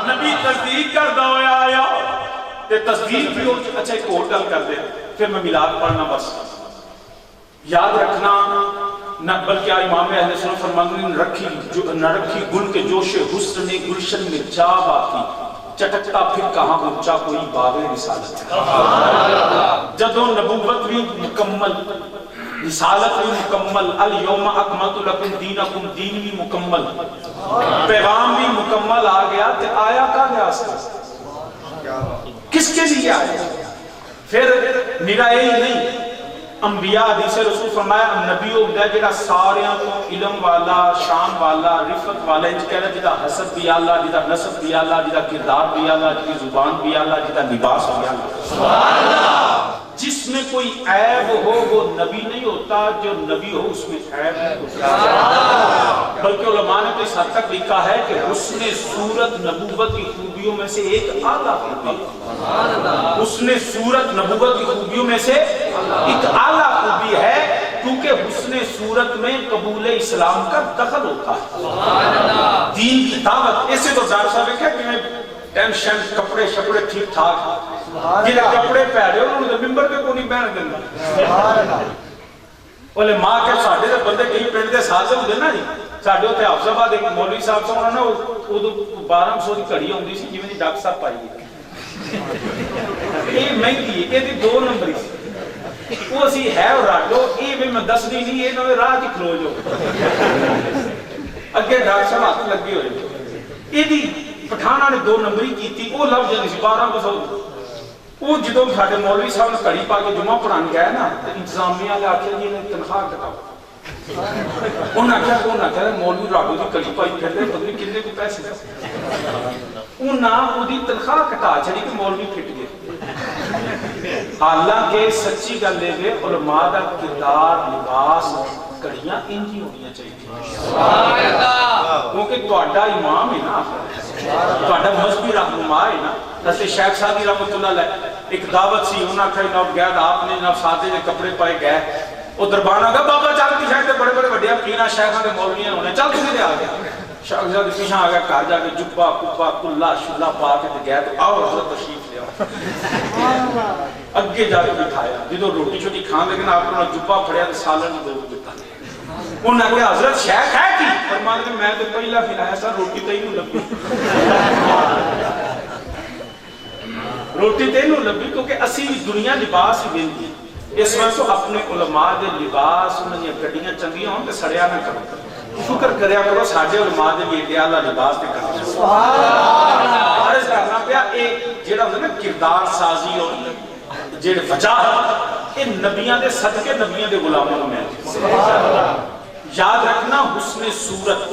نبی تصدیق کردہ ہویا آیا تے تصدیق بھی ہو اچھا ایک اور گل کر دے پھر میں میلاد پڑھنا بس یاد رکھنا نہ بلکہ امام اہل سنت فرماتے ہیں نہ رکھی گل کے جوش حسن گلشن میں جا باقی چٹکتا پھر کہاں اونچا کوئی باغ رسالت جدوں نبوت بھی مکمل رسالت بھی مکمل الیوم اکملت لکم دینکم دین بھی مکمل پیغام بھی مکمل آ گیا تے آیا کا گیا کس کے لیے آیا پھر نرائے ہی نہیں انبیاء حدیث رسول فرمایا نبی ہو گیا جڑا ساریاں کو علم والا شان والا رفت والا انج کہہ رہا جدا حسب بھی آلہ جدا نسب بھی آلہ جدا کردار بھی آلہ جدا زبان بھی آلہ جدا لباس بھی آلہ سبحان اللہ جس میں کوئی عیب ہو وہ نبی نہیں ہوتا جو نبی ہو اس میں عیب نہیں ہوتا بلکہ علماء نے تو اس حد تک لکھا ہے کہ حسن صورت نبوت کی خوبیوں میں سے ایک اعلیٰ خوبی حسن صورت نبوت کی خوبیوں میں سے ایک اعلیٰ خوبی ہے کیونکہ حسن صورت میں قبول اسلام کا دخل ہوتا ہے دین کی دعوت ایسے تو ظاہر صاحب ہے کہ میں ٹینشن کپڑے شپڑے ٹھیک ٹھاک جنہیں کپڑے پہرے انہوں نے ممبر پہ کو نہیں پہن دینا بولے ماں کے ساڑھے دے بندے کہیں پینٹ دے ساتھ سے ہوتے نا جی ساڑھے ہوتے حافظ آباد ایک مولوی صاحب سے انہوں نے وہ 1200 کی کڑی ہوندی سی جیویں دی ڈاکٹر صاحب پائی ہے یہ مہنگی ہے یہ دی 2 نمبری سی وہ اسی ہے اور راڈو یہ بھی میں دس دی نہیں یہ نوے راہ کی کھلو جو اگے ڈاکٹر صاحب ہاتھ لگی ہوئے یہ دی پٹھانا نے 2 نمبری کی تھی وہ لفظ جنہی سی 1200 وہ جدوں ساڑھے مولوی صاحب نے کڑی پا کے جمعہ پڑھان گیا ہے نا انتظامیہ لے آکھے جی نے تنخواہ کٹاؤ انہاں کہا مولوی راڈو دی کڑی پائی پھر دے پتنی کنے کو پیسے انہاں وہ دی تنخواہ کٹا چھڑی کہ مولوی پھٹ گئے حالانکہ سچی گل لے گئے علماء دا کردار لباس کڑیاں انجی ہونیاں چاہیے کیونکہ توڑا امام ہے نا توڑا مذہبی رہنما ہے نا حضرت شیخ صادی رحمت اللہ علیہ ایک دعوت سی انہاں کھڑی نوب گیا آپ نے نوب ساتھے جو کپڑے پائے گئے وہ دربانہ گا بابا چلتی شاید بڑے بڑے وڈیا پینا شیخاں دے مولویاں ہونے چل تھی دے آ گیا شیخ صادی پیشاں آ گیا کار جا کے جبا کبا کلا شلا پا کے گیا تو آؤ حضرت تشریف لے آؤ اگے جا کے بٹھایا جدو روٹی چھوٹی کھان لیکن آپ نے جبا پھڑیا تو سالن 2 دیتا انہوں نے کہا حضرت شیخ ہے کی فرمایا کہ میں تو پہلا کھلایا سا روٹی تے ہی نوں لبھی روٹی تے ہی نوں لبھی کیونکہ اسی دنیا لباس ہی ویندی اس وقت اپنے علماء دے لباس انہاں دی گڈیاں چنگیاں ہون تے سڑیا نہ کرو شکر کریا کرو ساڈے علماء دے بھی اعلی لباس تے کرنا سبحان اللہ عرض کرنا پیا اے جڑا ہوندا نا کردار سازی اور جڑ وجاہت اے نبیاں دے صدقے نبیاں دے غلاموں میں سبحان اللہ یاد رکھنا حسن صورت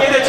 ਇਹਦੇ ਚ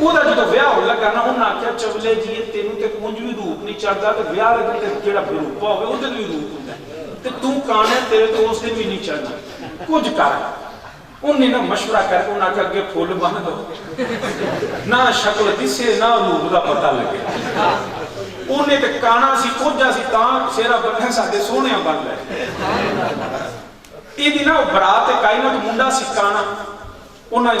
ਉਹਦਾ ਜਦੋਂ ਵਿਆਹ ਹੋਣ ਲੱਗਾ ਨਾ ਉਹਨਾਂ ਆਖਿਆ ਚਵਲੇ ਜੀ ਤੈਨੂੰ ਤੇ ਕੁੰਜ ਵੀ ਰੂਪ ਨਹੀਂ ਚੜਦਾ ਤੇ ਵਿਆਹ ਲੱਗੇ ਤੇ ਜਿਹੜਾ ਬਰੂਪਾ ਹੋਵੇ ਉਹਦੇ ਵੀ ਰੂਪ ਹੁੰਦਾ ਤੇ ਤੂੰ ਕਾਣਾ ਤੇਰੇ ਤੋਂ ਉਸ ਦਿਨ ਵੀ ਨਹੀਂ ਚੜਨਾ, ਕੁਝ ਕਰ। ਉਹਨੇ ਨਾ ਮਸ਼ਵਰਾ ਕਰਕੇ ਉਹਨਾਂ ਆਖਿਆ ਅੱਗੇ ਫੁੱਲ ਬੰਨ ਦੋ ਨਾ ਸ਼ਕਲ ਦਿਸੇ ਨਾ ਰੂਪ ਦਾ ਪਤਾ ਲੱਗੇ। ਉਹਨੇ ਤੇ ਕਾਣਾ ਸੀ ਕੋਝਾ ਸੀ ਤਾਂ ਸਿਹਰਾ ਬੰਨਿਆ ਸਾਡੇ ਸੋਹਣਿਆਂ ਬਣ ਲਏ। ਇਹਦੀ ਨਾ ਬਰਾਤ ਤੇ ਕਾਇਨਾਤ ਮੁੰਡਾ ਸੀ ਕਾਣਾ, ਉਹਨਾਂ ਨੇ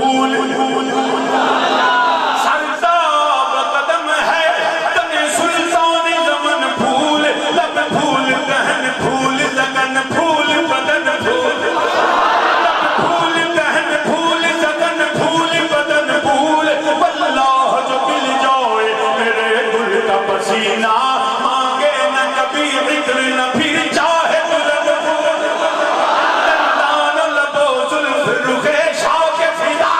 پھول سرتاب قدم ہے تن سلطان زمن پھول لب پھول دہن پھول زگن پھول بدن پھول لب پھول دہن پھول زگن پھول بدن پھول واللہ جو مل جائے میرے دل کا پسینہ مانگے نہ کبھی عطر نہ پھر چاہے بلند پھول دندان لب و زلف رخ شاہ کے فدا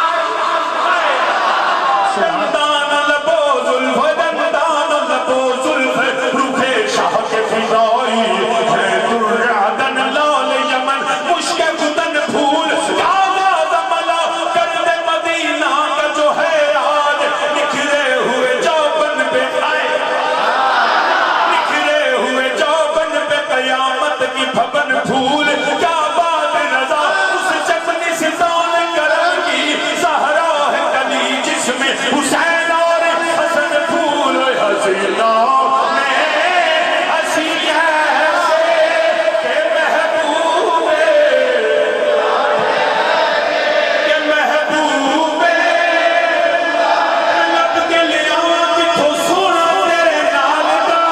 دندان لب و زلف دندان لب و زلف رخ شاہ کے فدائی ہے در عدن لال یمن مشک گدن پھول آغاز ملا کرد مدینہ کا جو ہے آج نکھرے ہوئے جوبن پہ آئے نکھرے ہوئے جوبن پہ قیامت کی بھبن پھول کیا بات رضا اس چپنی سزان کرم کی زہرا ہے کلی جس میں حسین اور حسن پھول حسینہ میں ہنسی ایسے کہ محبوبے لب کے لیا کتھوں سونا تیرے نال دا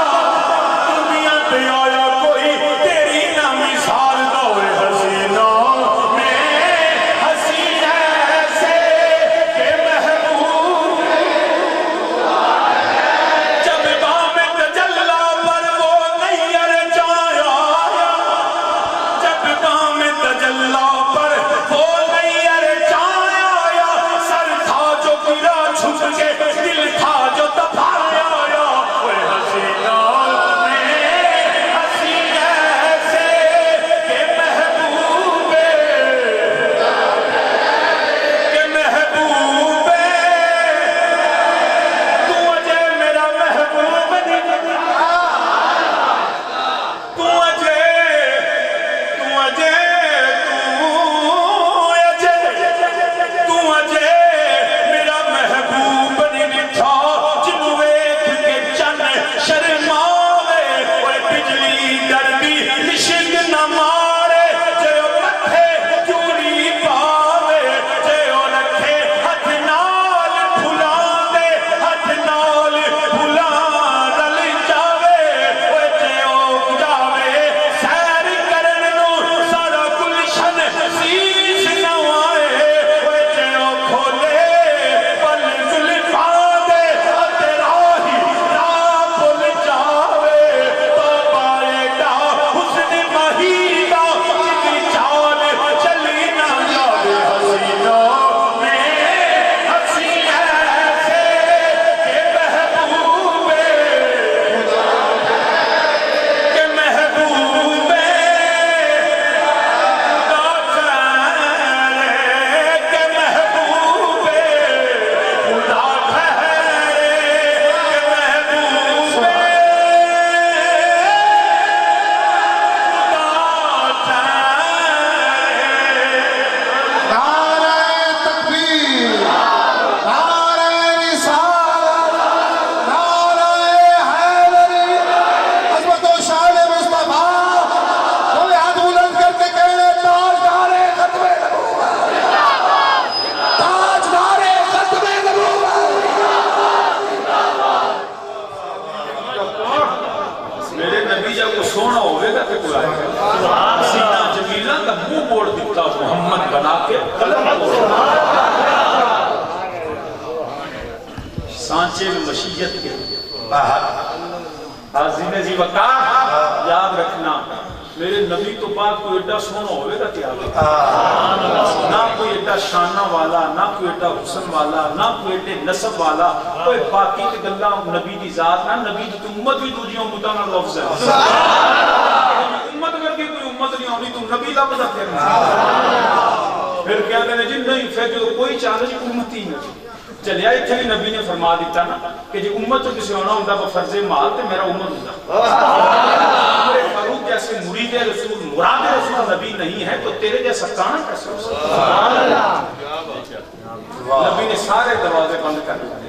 دنیا پہ آیا کوئی تیری نہ مثال دا ہوئے حسینہ میں ہنسی ایسے کہ محبوب جب بام تجلا پر وہ نیر جایا جب بام تجلا پر وہ نیر جایا سر تھا جو گرا چھپ کے دل تھا جو دبایا اوے حسینہ میں ہنسی ایسے کہ محبوبے تو اجے میرا محبوب نہیں تو اجے میرا محبوب نہیں بٹھا جنوں ویکھ کے چن شرماوے اوے بجلی ڈردی لشک نہ مارے جے او پٹھے چوری پاوے جے او رکھے ہتھ نال پھلاں دے ہتھ نال پھلاں رل جاوے اوے جے او جاوے سیر کرن نو سارا گلشن حسیس نہ آئے اوے جے او کھولے پل زلفاں دے ہتھ راہی راہ بھل جاوے توبہ ایڈا حسن مہیدہ جدی چال چلی نہ جاوے حسینہ میں ہنسی ایسے کہ محبوبے کہ محبوبے خدا ٹھہرے کہ محبوبے خدا ٹھہرے کہ محبوبے خدا ٹھہرے نعرہ تکبیر نعرہ رسالت نعرہ حیدری عظمت و شان مصطفیٰ کوئی ہاتھ بلند کر کے کہنے تاجدار ختم نبوت تاجدار ختم نبوت میرے نبی جب کو سونا ہوئے گا کہ کوئی آئے گا سینہ جمیلہ کا منہ موڑ دیتا محمد بنا کے قلم توڑا سانچے میں مشیت کے عظیم جی وقار یاد رکھنا میرے نبی تو پاک کوئی ایڈا سونا ہوئے گا کہ آگے نہ کوئی ایڈا شانہ والا نہ کوئی ایڈا حسن والا نہ کوئی ایڈے نسب والا کوئی باقی تے گلہ نبی دی ذات نہ نبی دی امت بھی دوجیوں مدانہ لفظ ہے امت کر کے کوئی امت نہیں ہونی تو نبی لفظ ہے پھر کیا کہنے جن نہیں پھر جو کوئی چالش امتی نہیں چلیا اتھے بھی نبی نے فرما دیتا نا کہ جی امت تو کسی ہونا ہوندہ بفرض مال تے میرا امت ہوندہ فاروق جیسے مرید رسول مراد رسول نبی نہیں ہے تو تیرے جیسا کانا کیسے ہو سکتا نبی نے سارے دروازے بند کر دیتے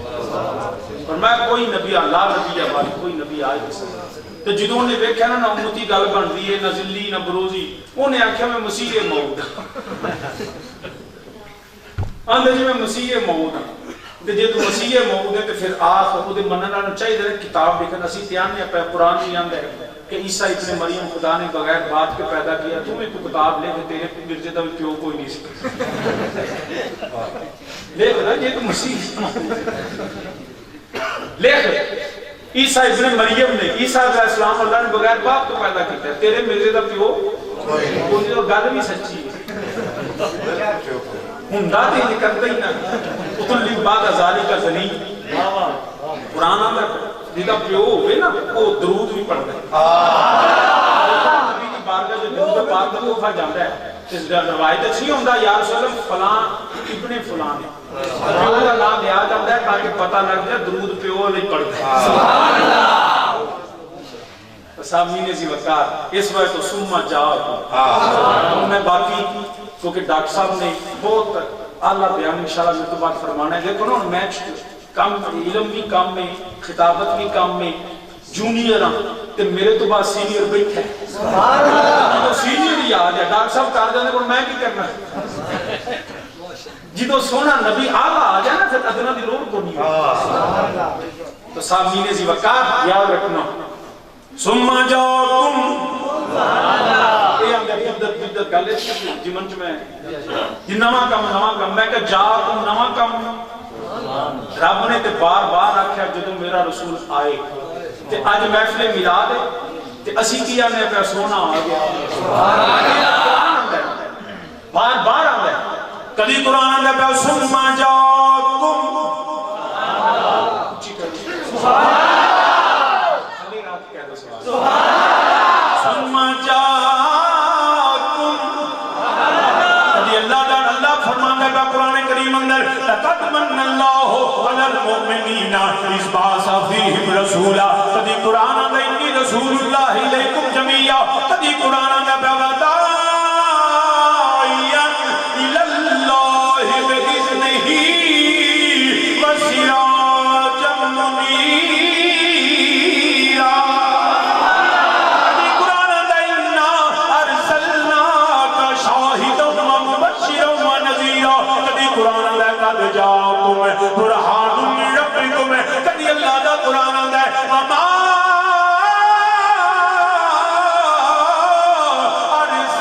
اور میں کوئی نبی اللہ نبی ہماری کوئی نبی آج نہیں سکتا تو جنہوں نے دیکھا نا امتی گل بن دی ہے نہ ذلی نہ بروزی انہیں آنکھیں میں مسیح موت آندے جی میں مسیح موعود ہوں تے جے تو مسیح موعود ہے تے پھر آخ او دے منن والوں چاہیے کتاب لکھن اسی تیان نے پہ قرآن بھی آندا ہے کہ عیسیٰ ابن مریم خدا نے بغیر بات کے پیدا کیا تمہیں تو کتاب لے کے تیرے مرزے دا پیو کوئی نہیں سکتا لے نا یہ تو مسیح لے عیسیٰ ابن مریم نے عیسیٰ علیہ السلام اللہ نے بغیر باپ کو پیدا کیا ہے تیرے مرزے دا پیو کوئی نہیں گل بھی سچی ہے ہندہ تھی یہ کرتا ہی نا اتلی بعد ازالی کا زنی قرآن آمدہ جیدہ پیو ہوئے نا وہ درود بھی پڑھتا ہے نبی کی بارگاہ جو درود پاک کا توفہ جاندہ ہے اس روایت اچھی ہوندہ یا رسول اللہ فلان ابن فلان ہے پیو کا نام لیا جاندہ ہے تاکہ پتہ لگ جائے درود پیو نہیں پڑھتا ہے سبحان اللہ سامین زی وقار اس وقت تو سمہ جاؤ میں باقی کیونکہ ڈاکٹر صاحب نے بہت اعلیٰ بیان انشاءاللہ میں تو بات فرمانا ہے دیکھو نا میچ کام علم بھی کام میں خطابت بھی کام میں جونیئر ہاں تے میرے تو بعد سینئر بیٹھ ہے تو سینئر ہی آ جائے ڈاکٹر صاحب کار جانے کو میں کی کرنا ہے جدو سونا نبی آلہ آ جائے نا پھر ادنا دی روڑ کو نہیں تو سامین زی وقار یاد رکھنا سمہ جاؤکم جمن چ میں جی نواں کم میں کہ جا تم نواں کم رب نے تے بار بار آکھیا جدوں میرا رسول آئے تے اج محفل میلاد ہے تے اسی کیا نے پہ سونا آ گیا بار بار آندا ہے کدی قرآن آندا پہ سمہ جاؤکم سبحان اللہ کلی رات کہہ دو سبحان اللہ سمہ قرآن کریم اندر لقد من اللہ علی المؤمنین اذ بعث فیہم رسولا کدی قرآن اندر انی رسول اللہ علیکم جمیعا کدی قرآن اندر وداعیا الی اللہ بإذنہ وسراجا منیرا کدی قرآن اندر انا ارسلناک شاہدا ومبشرا ونذیرا قرآن اللہ قد جاؤکم برہان من ربکم کدی اللہ دا قرآن آندا ہے وما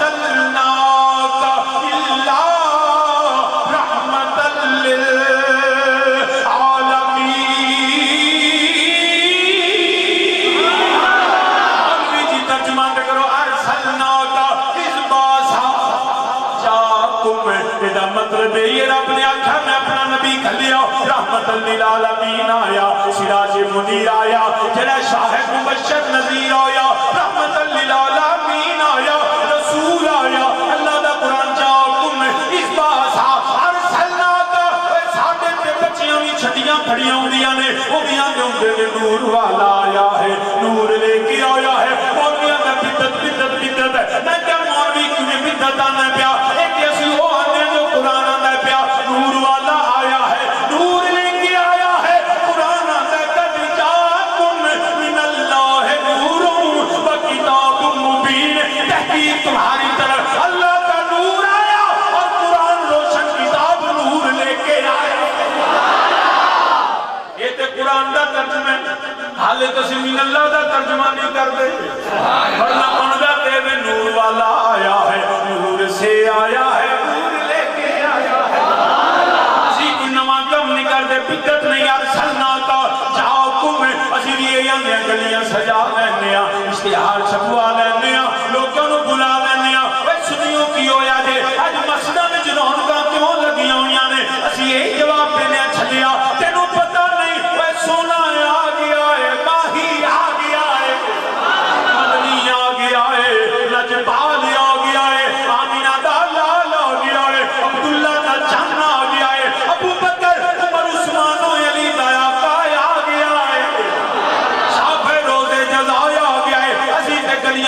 ارسلناک الا رحمتا للعالمین انگریزی ترجمہ کرو ارسلناک اس باسا جاؤکم ادا مطلب یہ رب نے آکھا میں اپنا نبی کھلیا رحمت للعالمین آیا سراج منیر آیا جڑا شاہد مبشر نذیر آیا رحمت للعالمین آیا رسول آیا اللہ دا قرآن جاؤکم اس باسا ارسلناک ساڑھے پہ بچیاں بھی چھٹیاں پھڑیاں ہوندیاں نے وہ بھی آنے ہوندے نے نور والا آیا ہے نور لے کے آیا ہے مولویاں میں بدت ہے میں کیا مولوی کیوں بدت آنا پیا ایک ایسی وہ آنے جو قرآن آنا پیا نور والا آیا ہے نور لے کے آیا ہے قرآن آنا قد جاءکم من اللہ نور و کتاب مبین تحقیق تمہاری طرف اللہ کا نور آیا اور قرآن روشن کتاب نور لے کے آیا یہ تے قرآن دا ترجمہ حالے تو من اللہ دا ترجمہ نہیں کر دے ورنہ پڑھدا تے میں نور والا آیا ہے نور سے آیا ہے نور لے کے آیا ہے اسی کوئی نواں کم نہیں کر دے بدت نہیں ارسلناک جاؤکم اسی لیے یاں گلیاں سجا لینے اشتہار چھپوا لینے لوگوں کو بلا لینے اے سنیوں کی ہویا جے اج مسجداں وچ رونقاں کیوں لگیاں ہویاں نے اسی یہی جواب دینے چھڈیا تینوں پتہ نہیں اے سونا آ گیا ہے ماہی آ گیا ہے مدنی آ گیا ہے لجپال آ گیا ہے آمینہ دا لال آ گیا ہے عبداللہ دا جان آ گیا ہے ابو بکر عمر عثمان و علی دا آقا آ گیا ہے شاف روزے جزائے آ گیا ہے اسی تے گلیاں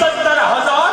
70,000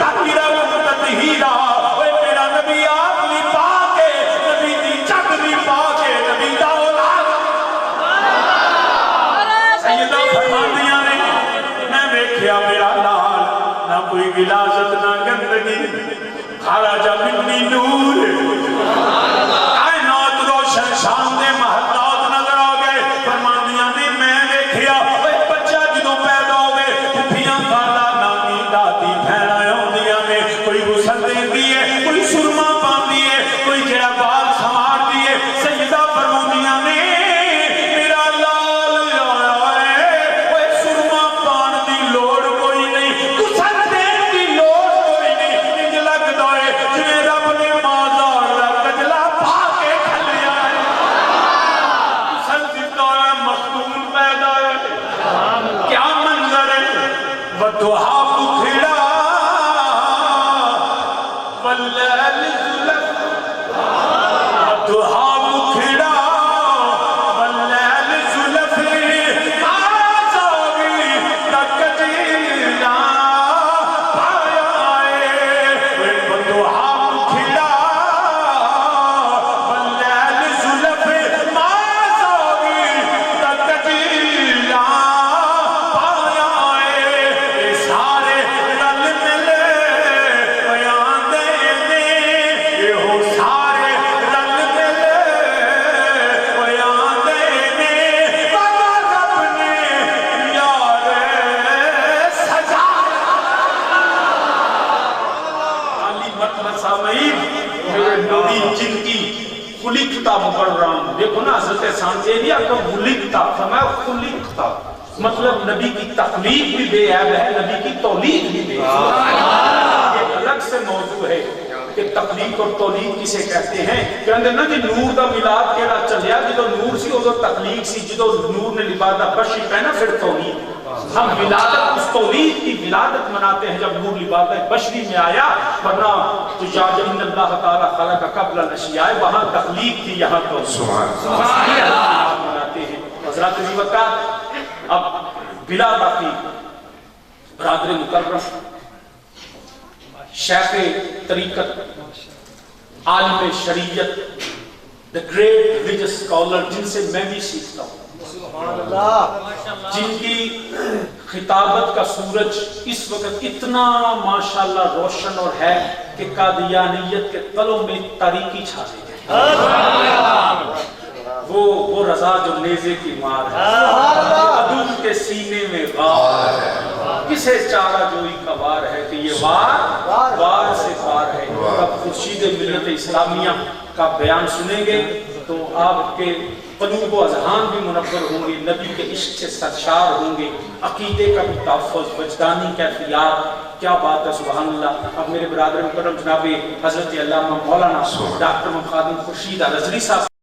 تاکیرہ تطہیرہ میرا نبی آپ بھی پاکے نبی دی چک بھی پاکے نبی دا اولاد سیدہ فرماندیاں نے میں ویکھیا میرا لال نہ کوئی غلاظت نہ گندگی خرج منی نور کائنات روشن شان دے محلات نظر آ گئے فرماندیاں نے میں ویکھیا بچہ جدوں پیدا ہوئے پھپھیاں خالہ نانی دادی بہناں آوندیاں نے کوئی غسل دیندی ہے کوئی سرما پاندی ہے کوئی جڑا بال سنوار دی ہے سیدہ فرماندیاں نے میرا لال آیا ہے سرما پان دی لوڑ کوئی نہیں غسل دین دی لوڑ کوئی نہیں انج لگدا ہے جویں رب نے مازار دا کجلا پا کے کھلیا ہے غسل دتا ہے مختون پیدا ہے کیا منظر ہے وضحا بکھڑا واللیل ظلف وضحا بکھڑا واللیل ظلف آزاوی تک جیلا پایا ہے وضحا بکھڑا واللیل ظلف آزاوی تک جیلا پایا ہے سارے رل ملے بیان دینے یہ ہو سارے رل ملے بیان دینے بابا رب نے یار سجا علی مطلب سامعین میرے نبی جن کی خلقتا مبرم دیکھو نا حضرت سانچے آپ کو خلقتا فرمایا خلقتا مطلب نبی کی تخلیق بھی بے عیب ہے نبی کی تولید بھی بے عیب ہے یہ الگ سے موضوع ہے کہ تخلیق اور تولید کسے کہتے ہیں کہ اندر نا جی نور دا ملاد کیڑا چلیا جدو نور سی ادو تخلیق سی جدو نور نے لبادہ بشی پہنا پھر تولید ہم ولادت اس تولید کی ولادت مناتے ہیں جب نور لبادہ بشری میں آیا ورنہ تو جاج ان اللہ تعالیٰ خلق قبل الاشیاء وہاں تخلیق تھی یہاں تو سبحان اللہ مناتے ہیں حضرات عزیزکار اب بلا باقی برادر مکرم شیخ طریقت عالم شریعت the great religious scholar جن سے میں بھی سیکھتا ہوں جن کی خطابت کا سورج اس وقت اتنا ماشاءاللہ روشن اور ہے کہ قادیانیت کے تلوں میں تاریکی چھا دے وہ رضا جو نیزے کی مار ہے عدو کے سینے میں غار ہے کسے چارہ جوئی کا وار ہے کہ یہ وار سے پار ہے تب خورشید ملت اسلامیہ کا بیان سنیں گے تو آپ کے قلوب و اذہان بھی منور ہوں گے نبی کے عشق سے سرشار ہوں گے عقیدے کا بھی تحفظ وجدانی کیفیات کیا بات ہے سبحان اللہ اب میرے برادر مکرم جناب حضرت علامہ مولانا ڈاکٹر محمد خادم خورشید الازہری صاحب